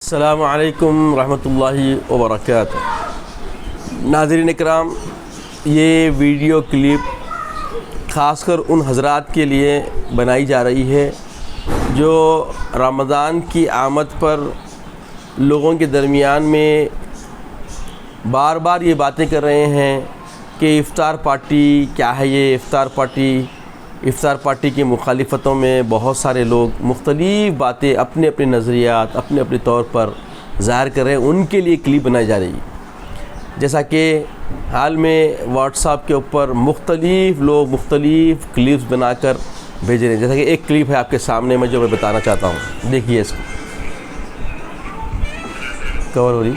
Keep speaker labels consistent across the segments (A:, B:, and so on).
A: السلام علیکم ورحمۃ اللہ وبرکاتہ۔ ناظرین اکرام، یہ ویڈیو کلپ خاص کر ان حضرات کے لیے بنائی جا رہی ہے جو رمضان کی آمد پر لوگوں کے درمیان میں بار بار یہ باتیں کر رہے ہیں کہ افطار پارٹی کیا ہے۔ یہ افطار پارٹی کی مخالفتوں میں بہت سارے لوگ مختلف باتیں اپنے اپنے نظریات اپنے طور پر ظاہر کر رہے ہیں، ان کے لیے کلپ بنائی جا رہی ہے۔ جیسا کہ حال میں واٹس ایپ کے اوپر مختلف لوگ مختلف کلپس بنا کر بھیج رہے ہیں، جیسا کہ ایک کلپ ہے آپ کے سامنے میں جو میں بتانا چاہتا ہوں، دیکھیے اس کو کور ہو رہی۔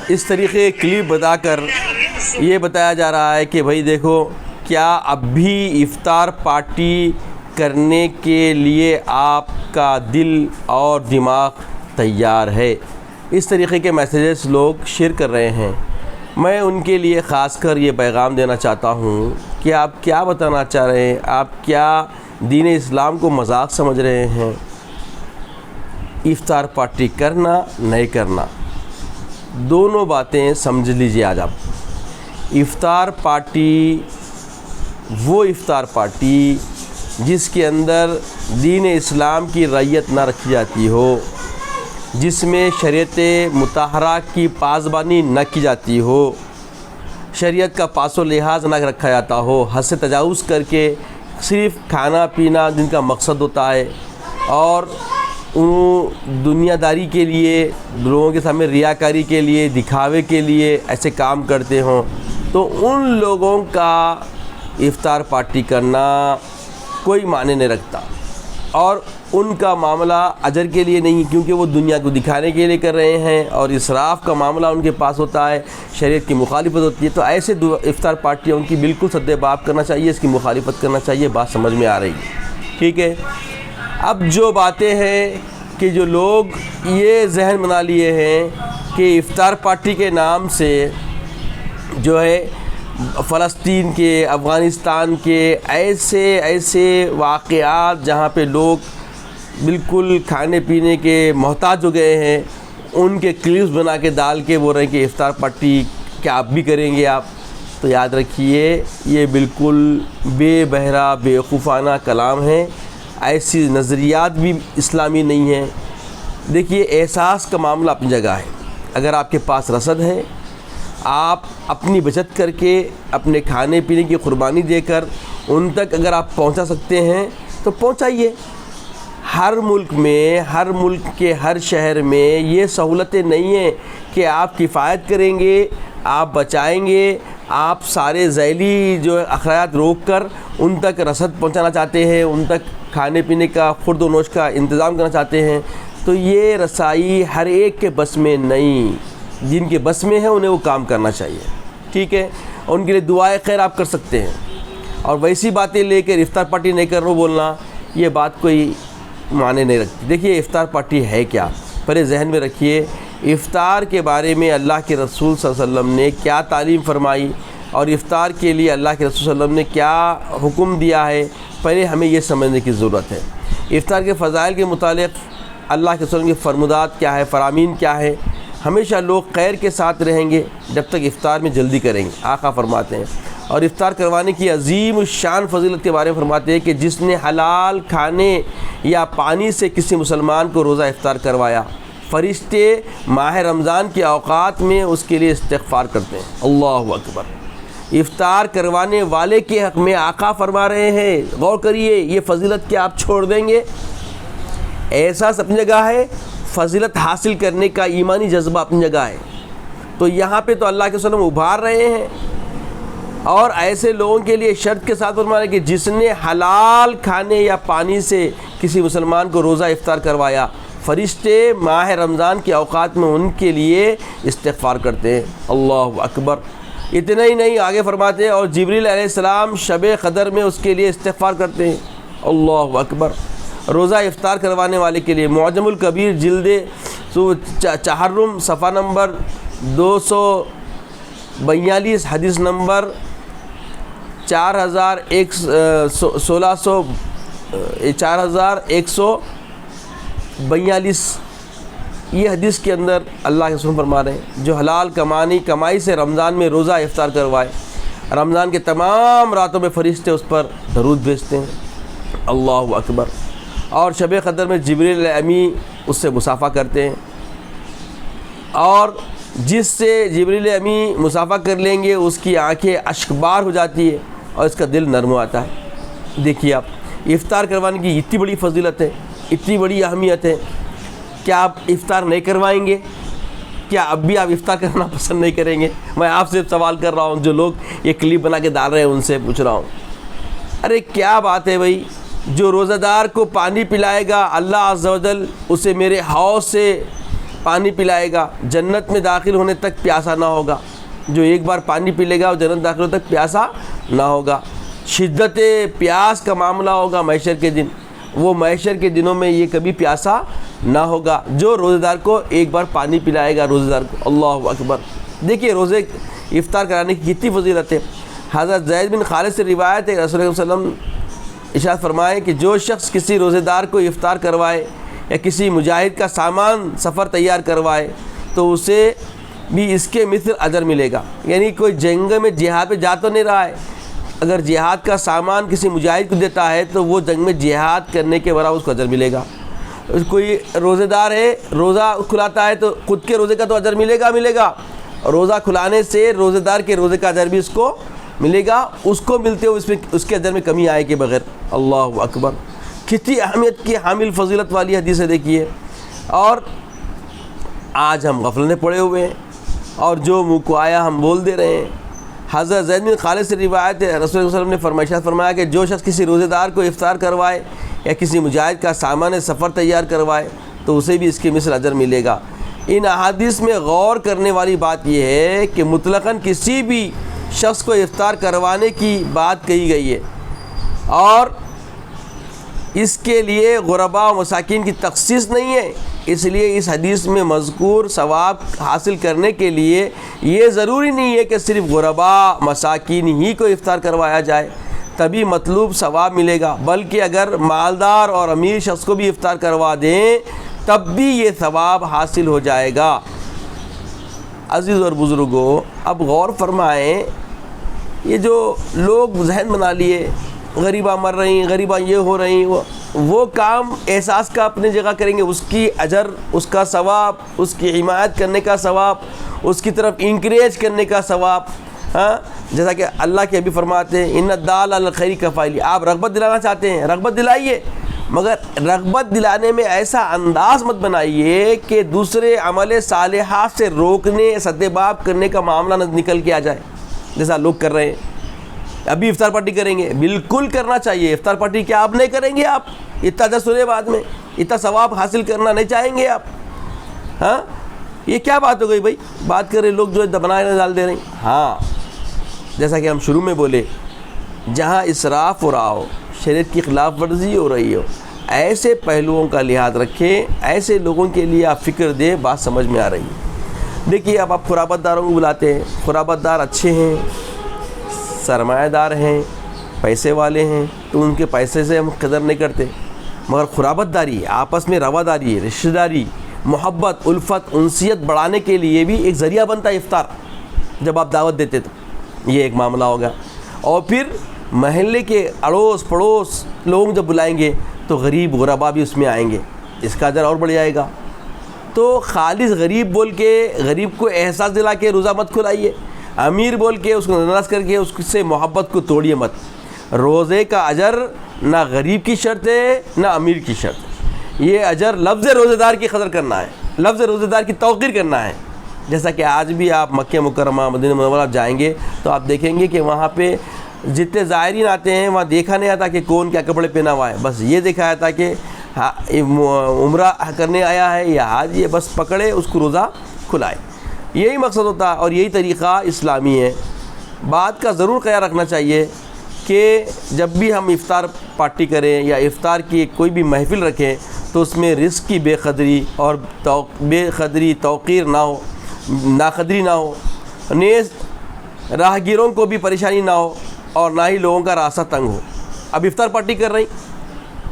A: اس طریقے کلپ بتا کر یہ بتایا جا رہا ہے کہ بھائی دیکھو، کیا اب بھی افطار پارٹی کرنے کے لیے آپ کا دل اور دماغ تیار ہے؟ اس طریقے کے میسیجز لوگ شیئر کر رہے ہیں۔ میں ان کے لیے خاص کر یہ پیغام دینا چاہتا ہوں کہ آپ کیا بتانا چاہ رہے ہیں، آپ کیا دین اسلام کو مذاق سمجھ رہے ہیں؟ افطار پارٹی کرنا نہیں کرنا دونوں باتیں سمجھ لیجیے۔ آج آپ افطار پارٹی وہ افطار پارٹی جس کے اندر دین اسلام کی رعایت نہ رکھی جاتی ہو، جس میں شریعت مطہرہ کی پاسبانی نہ کی جاتی ہو، شریعت کا پاس و لحاظ نہ رکھا جاتا ہو، حد سے تجاوز کر کے صرف کھانا پینا جن کا مقصد ہوتا ہے اور دنیا داری کے لیے، لوگوں کے سامنے ریاکاری کے لیے، دکھاوے کے لیے ایسے کام کرتے ہوں، تو ان لوگوں کا افطار پارٹی کرنا کوئی معنی نہیں رکھتا، اور ان کا معاملہ اجر کے لیے نہیں، کیونکہ وہ دنیا کو دکھانے کے لیے کر رہے ہیں اور اسراف کا معاملہ ان کے پاس ہوتا ہے، شریعت کی مخالفت ہوتی ہے۔ تو ایسے افطار پارٹیاں ان کی بالکل سد باب کرنا چاہیے، اس کی مخالفت کرنا چاہیے۔ بات سمجھ میں آ رہی ہے؟ ٹھیک ہے۔ اب جو باتیں ہیں کہ جو لوگ یہ ذہن بنا لیے ہیں کہ افطار پارٹی کے نام سے جو ہے فلسطین کے، افغانستان کے ایسے واقعات جہاں پہ لوگ بالکل کھانے پینے کے محتاج ہو گئے ہیں، ان کے کلپس بنا کے ڈال کے بول رہے ہیں کہ افطار پارٹی کیا آپ بھی کریں گے؟ آپ تو یاد رکھیے، یہ بالکل بے بہرا بیوقوفانہ کلام ہے۔ ایسی نظریات بھی اسلامی نہیں ہیں۔ دیکھیے، احساس کا معاملہ اپنی جگہ ہے۔ اگر آپ کے پاس رسد ہے، آپ اپنی بچت کر کے اپنے کھانے پینے کی قربانی دے کر ان تک اگر آپ پہنچا سکتے ہیں تو پہنچائیے۔ ہر ملک کے ہر شہر میں یہ سہولتیں نہیں ہیں کہ آپ کفایت کریں گے، آپ بچائیں گے، آپ سارے ذیلی جو اخراجات روک کر ان تک رسد پہنچانا چاہتے ہیں، ان تک کھانے پینے کا خورد و نوش کا انتظام کرنا چاہتے ہیں، تو یہ رسائی ہر ایک کے بس میں نہیں۔ جن کے بس میں ہے انہیں وہ کام کرنا چاہیے، ٹھیک ہے؟ ان کے لیے دعائے خیر آپ کر سکتے ہیں، اور ویسی باتیں لے کر افطار پارٹی نہیں کر رہا بولنا، یہ بات کوئی معنی نہیں رکھتی۔ دیکھیے، افطار پارٹی ہے کیا، پہلے ذہن میں رکھیے۔ افطار کے بارے میں اللہ کے رسول صلی اللہ علیہ وسلم نے کیا تعلیم فرمائی، اور افطار کے لیے اللہ کے رسول صلی اللہ علیہ وسلم نے کیا حکم دیا ہے، پہلے ہمیں یہ سمجھنے کی ضرورت ہے۔ افطار کے فضائل کے متعلق اللہ کے رسول کے فرمودات کیا ہے، فرامین کیا ہے۔ ہمیشہ لوگ خیر کے ساتھ رہیں گے جب تک افطار میں جلدی کریں گے، آقا فرماتے ہیں۔ اور افطار کروانے کی عظیم الشان فضیلت کے بارے میں فرماتے ہیں کہ جس نے حلال کھانے یا پانی سے کسی مسلمان کو روزہ افطار کروایا، فرشتے ماہ رمضان کے اوقات میں اس کے لیے استغفار کرتے ہیں۔ اللہ اکبر۔ افطار کروانے والے کے حق میں آقا فرما رہے ہیں، غور کریے، یہ فضیلت کیا آپ چھوڑ دیں گے؟ احساس اپنی جگہ ہے، فضیلت حاصل کرنے کا ایمانی جذبہ اپنی جگہ ہے۔ تو یہاں پہ تو اللہ کے وسلم ابھار رہے ہیں، اور ایسے لوگوں کے لیے شرط کے ساتھ فرما رہے ہیں کہ جس نے حلال کھانے یا پانی سے کسی مسلمان کو روزہ افطار کروایا، فرشتے ماہ رمضان کے اوقات میں ان کے لیے استغفار کرتے ہیں۔ اللہ اکبر۔ اتنا ہی نہیں، آگے فرماتے ہیں اور جبریل علیہ السلام شب قدر میں اس کے لیے استغفار کرتے ہیں۔ اللہ اکبر۔ روزہ افطار کروانے والے کے لیے معجم الکبیر جلد چہرم صفحہ نمبر 242 حدیث نمبر 4142 یہ حدیث کے اندر اللہ کے رسول فرما رہے ہیں جو حلال کمائی سے رمضان میں روزہ افطار کروائے، رمضان کے تمام راتوں میں فرشتے اس پر درود بھیجتے ہیں، اللہ اکبر، اور شب قدر میں جبریل امی اس سے مصافحہ کرتے ہیں، اور جس سے جبریل امی مصافحہ کر لیں گے اس کی آنکھیں اشک بار ہو جاتی ہے اور اس کا دل نرم ہو آتا ہے۔ دیکھیے آپ، افطار کروانے کی اتنی بڑی فضیلت ہے، اتنی بڑی اہمیت ہے، کیا آپ افطار نہیں کروائیں گے؟ کیا اب بھی آپ افطار کرنا پسند نہیں کریں گے؟ میں آپ سے سوال کر رہا ہوں، جو لوگ یہ کلپ بنا کے ڈال رہے ہیں ان سے پوچھ رہا ہوں، ارے کیا بات ہے بھائی، جو روزہ دار کو پانی پلائے گا اللہ عز و جل اسے میرے حوض سے پانی پلائے گا، جنت میں داخل ہونے تک پیاسا نہ ہوگا، جو ایک بار پانی پی لے گا وہ جنت داخل ہونے تک پیاسا نہ ہوگا، شدت پیاس کا معاملہ ہوگا محشر کے دن، وہ محشر کے دنوں میں یہ کبھی پیاسا نہ ہوگا جو روزہ دار کو ایک بار پانی پلائے گا روزہ دار کو۔ اللہ اکبر، دیکھیے روزے افطار کرانے کی کتنی فضیلت ہے۔ حضرت زید بن خالد سے روایت ہے، رسول اللہ صلی اللہ علیہ وسلم ارشاد فرمائے کہ جو شخص کسی روزے دار کو افطار کروائے یا کسی مجاہد کا سامان سفر تیار کروائے تو اسے بھی اس کے مثل اجر ملے گا، یعنی کوئی جنگ میں جہاد پہ جا تو نہیں رہا ہے، اگر جہاد کا سامان کسی مجاہد کو دیتا ہے تو وہ جنگ میں جہاد کرنے کے برابر اس کو اجر ملے گا۔ کوئی روزہ دار ہے، روزہ کھلاتا ہے تو خود کے روزے کا تو اجر ملے گا، روزہ کھلانے سے روزے دار کے روزے کا اجر بھی اس کو ملے گا، اس کو ملتے ہوئے اس کے اجر میں کمی آئے کے بغیر۔ اللہ اکبر، کتنی اہمیت کی حامل فضیلت والی حدیث ہے دیکھیے۔ اور آج ہم غفلت میں پڑے ہوئے ہیں اور جو منہ کو آیا ہم بول دے رہے ہیں۔ حضرت زید بن خالد سے روایت ہے، رسول اللہ صلی اللہ علیہ وسلم نے فرمایا کہ جو شخص کسی روزے دار کو افطار کروائے یا کسی مجاہد کا سامان سفر تیار کروائے تو اسے بھی اس کے مثل اجر ملے گا۔ ان احادیث میں غور کرنے والی بات یہ ہے کہ مطلقاً کسی بھی شخص کو افطار کروانے کی بات کہی گئی ہے اور اس کے لیے غرباء و مساکین کی تخصیص نہیں ہے، اس لیے اس حدیث میں مذکور ثواب حاصل کرنے کے لیے یہ ضروری نہیں ہے کہ صرف غرباء مساکین ہی کو افطار کروایا جائے تبھی مطلوب ثواب ملے گا، بلکہ اگر مالدار اور امیر شخص کو بھی افطار کروا دیں تب بھی یہ ثواب حاصل ہو جائے گا۔ عزیز اور بزرگوں، اب غور فرمائیں، یہ جو لوگ ذہن بنا لیے غریباں مر رہی ہیں، غریباں یہ ہو رہی ہیں، وہ کام احساس کا اپنی جگہ کریں گے، اس کی اجر، اس کا ثواب، اس کی حمایت کرنے کا ثواب، اس کی طرف انکریج کرنے کا ثواب، ہاں، جیسا کہ اللہ کے ابھی فرماتے ہیں ان الدال علی الخیر کفاعل، آپ رغبت دلانا چاہتے ہیں رغبت دلائیے، مگر رغبت دلانے میں ایسا انداز مت بنائیے کہ دوسرے عمل صالحات سے روکنے، سدباب کرنے کا معاملہ نہ نکل کے آ جائے جیسا لوگ کر رہے ہیں۔ ابھی افطار پارٹی کریں گے، بالکل کرنا چاہیے، افطار پارٹی کیا آپ نہیں کریں گے؟ آپ اتنا اجر سنے بعد میں اتنا ثواب حاصل کرنا نہیں چاہیں گے آپ؟ ہاں، یہ کیا بات ہو گئی بھائی؟ بات کر رہے لوگ جو دبنائے ڈال دے رہے ہیں۔ ہاں، جیسا کہ ہم شروع میں بولے، جہاں اسراف ہو رہا ہو، شریعت کی خلاف ورزی ہو رہی ہو، ایسے پہلوؤں کا لحاظ رکھیں، ایسے لوگوں کے لیے آپ فکر دیں، بات سمجھ میں آ رہی ہے۔ دیکھیے اب آپ خرابت داروں کو بلاتے ہیں، خرابت دار اچھے ہیں، سرمایہ دار ہیں، پیسے والے ہیں، تو ان کے پیسے سے ہم قدر نہیں کرتے، مگر خرابت داری، آپس میں رواداری، رشتہ داری، محبت، الفت، انسیت بڑھانے کے لیے بھی ایک ذریعہ بنتا ہے افطار، جب آپ دعوت دیتے تو یہ ایک معاملہ ہوگا۔ اور پھر محلے کے اڑوس پڑوس لوگ جب بلائیں گے تو غریب غربا بھی اس میں آئیں گے، اس کا اجر اور بڑھ جائے گا۔ تو خالص غریب بول کے غریب کو احساس دلا کے روزہ مت کھلائیے، امیر بول کے اس کو ناراض کر کے اس سے محبت کو توڑیے مت۔ روزے کا اجر نہ غریب کی شرط ہے نہ امیر کی شرط ہے، یہ اجر لفظ روزے دار کی قدر کرنا ہے، لفظ روزے دار کی توقیر کرنا ہے۔ جیسا کہ آج بھی آپ مکہ مکرمہ مدینہ منورہ جائیں گے تو آپ دیکھیں گے کہ وہاں پہ جتنے زائرین آتے ہیں وہاں دیکھا نہیں آتا کہ کون کیا کپڑے پہنا ہوا ہے، بس یہ دیکھا جاتا کہ عمرہ کرنے آیا ہے یا حاج، یہ بس پکڑے اس کو روزہ کھلائے، یہی مقصد ہوتا ہے اور یہی طریقہ اسلامی ہے۔ بات کا ضرور خیال رکھنا چاہیے کہ جب بھی ہم افطار پارٹی کریں یا افطار کی کوئی بھی محفل رکھیں تو اس میں رزق کی بے قدری اور توقیر نہ ہو، ناقدری نہ ہو، نیز راہگیروں کو بھی پریشانی نہ ہو، اور نہ ہی لوگوں کا راستہ تنگ ہو۔ اب افطار پارٹی کر رہی،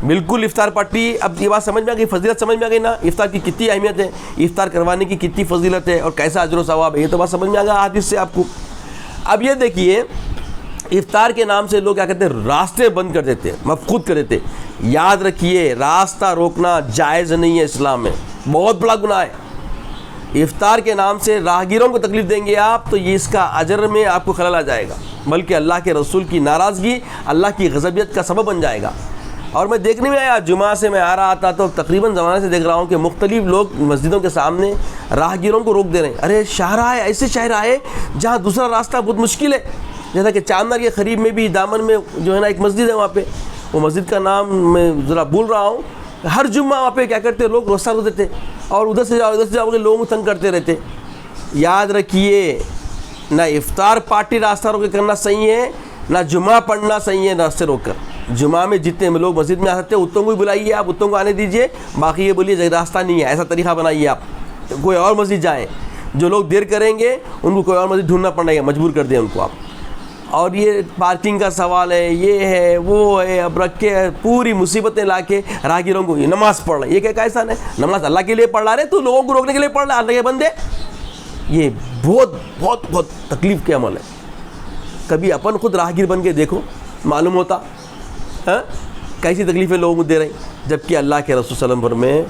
A: بالکل افطار پارٹی، اب یہ بات سمجھ میں آ گئی، فضیلت سمجھ میں آ گئی نا، افطار کی کتنی اہمیت ہے، افطار کروانے کی کتنی فضیلت ہے اور کیسا اجر و ثواب ہے، یہ تو بات سمجھ میں آ گیا حدیث سے آپ کو۔ اب یہ دیکھیے، افطار کے نام سے لوگ کیا کرتے ہیں، راستے بند کر دیتے ہیں، مفقود کر دیتے ہیں۔ یاد رکھیے، راستہ روکنا جائز نہیں ہے اسلام میں، بہت بڑا گناہ ہے۔ افطار کے نام سے راہگیروں کو تکلیف دیں گے آپ تو یہ اس کا اجر میں آپ کو خلل آ جائے گا، بلکہ اللہ کے رسول کی ناراضگی، اللہ کی غضبیت کا سبب بن جائے گا۔ اور میں دیکھنے میں آیا، جمعہ سے میں آ رہا تھا تو تقریباً زمانے سے دیکھ رہا ہوں کہ مختلف لوگ مسجدوں کے سامنے راہگیروں کو روک دے رہے ہیں۔ ارے شاہراہ ہے، ایسے شاہراہ ہے جہاں دوسرا راستہ بہت مشکل ہے، جیسا کہ چاندر کے قریب میں بھی دامن میں جو ہے نا ایک مسجد ہے، وہاں پہ وہ مسجد کا نام میں ذرا بھول رہا ہوں، ہر جمعہ وہاں پہ کیا کرتے لوگ راستہ روک دیتے اور ادھر سے جاؤ کے لوگوں کو تنگ کرتے رہتے۔ یاد رکھیے، نہ افطار پارٹی راستہ روک کے کرنا صحیح ہے، نہ جمعہ پڑھنا صحیح ہے راستے روک کر۔ جمعہ میں جتنے لوگ مسجد میں آ سکتے ہیں اتوں کو ہی بلائیے، آپ اتوں کو آنے دیجیے، باقی یہ بولیے راستہ نہیں ہے، ایسا طریقہ بنائیے آپ، کوئی اور مسجد جائیں۔ جو لوگ دیر کریں گے ان کو کوئی اور مسجد ڈھونڈنا پڑے گا، مجبور کر دیں ان کو آپ۔ اور یہ پارکنگ کا سوال ہے، یہ ہے وہ ہے، اب رکھ کے پوری مصیبتیں لا کے راہگیروں کو، یہ نماز پڑھ رہے، یہ کیا کیسا ہے؟ نماز اللہ کے لیے پڑھ رہا ہے تو لوگوں کو روکنے کے لیے پڑھ رہا ہے، اللہ کے بندے۔ یہ بہت بہت بہت تکلیف کے عمل ہے۔ کبھی اپن خود راہگیر بن کے دیکھو، معلوم ہوتا کیسی تکلیفیں لوگوں کو دے رہے ہیں، جبکہ اللہ کے رسول صلی اللہ علیہ وسلم فرمائے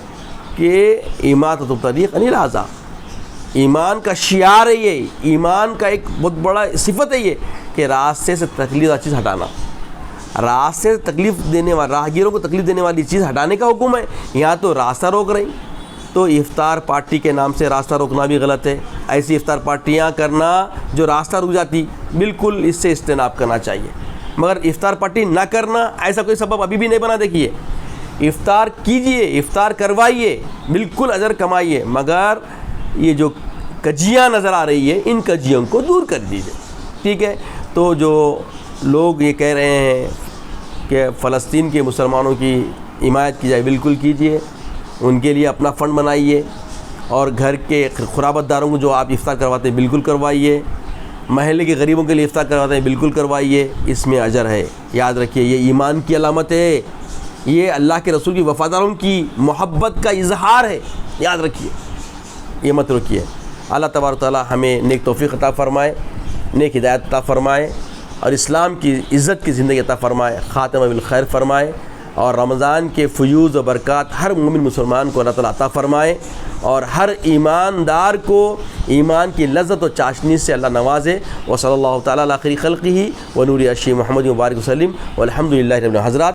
A: کہ اماطۃ الطریق عن الاذی، ایمان کا شعار ہے، یہ ایمان کا ایک بہت بڑا صفت ہے یہ کہ راستے سے تکلیف والی چیز ہٹانا، راستے سے تکلیف دینے والا، راہگیروں کو تکلیف دینے والی چیز ہٹانے کا حکم ہے۔ یہاں تو راستہ روک رہی، تو افطار پارٹی کے نام سے راستہ روکنا بھی غلط ہے۔ ایسی افطار پارٹیاں کرنا جو راستہ رک جاتی، بالکل اس سے اجتناب کرنا چاہیے۔ مگر افطار پارٹی نہ کرنا ایسا کوئی سبب ابھی بھی نہیں بنا۔ دیکھیے، افطار کیجئے، افطار کروائیے، بالکل اجر کمائیے، مگر یہ جو کجیاں نظر آ رہی ہے ان کجیوں کو دور کر دیجیے، ٹھیک ہے؟ تو جو لوگ یہ کہہ رہے ہیں کہ فلسطین کے مسلمانوں کی حمایت کی جائے، بالکل کیجئے، ان کے لیے اپنا فنڈ بنائیے، اور گھر کے قرابت داروں کو جو آپ افطار کرواتے ہیں بالکل کروائیے، محلے کے غریبوں کے لیے افطار کرواتے ہیں بالکل کروائیے، اس میں اجر ہے۔ یاد رکھیے، یہ ایمان کی علامت ہے، یہ اللہ کے رسول کی وفاداروں کی محبت کا اظہار ہے، یاد رکھیے، یہ مت رکھیے۔ اللہ تبارک و تعالی ہمیں نیک توفیق عطا فرمائے، نیک ہدایت عطا فرمائے، اور اسلام کی عزت کی زندگی عطا فرمائے، خاتمہ بالخیر فرمائے، اور رمضان کے فیوز و برکات ہر مومن مسلمان کو اللہ تعالیٰ عطا فرمائے، اور ہر ایماندار کو ایمان کی لذت و چاشنی سے اللہ نوازے۔ وصلی اللہ تعالیٰ علی خیر خلقہ ونور عرشہ محمد مبارک وسلم، والحمد للہ رب العالمین۔ حضرات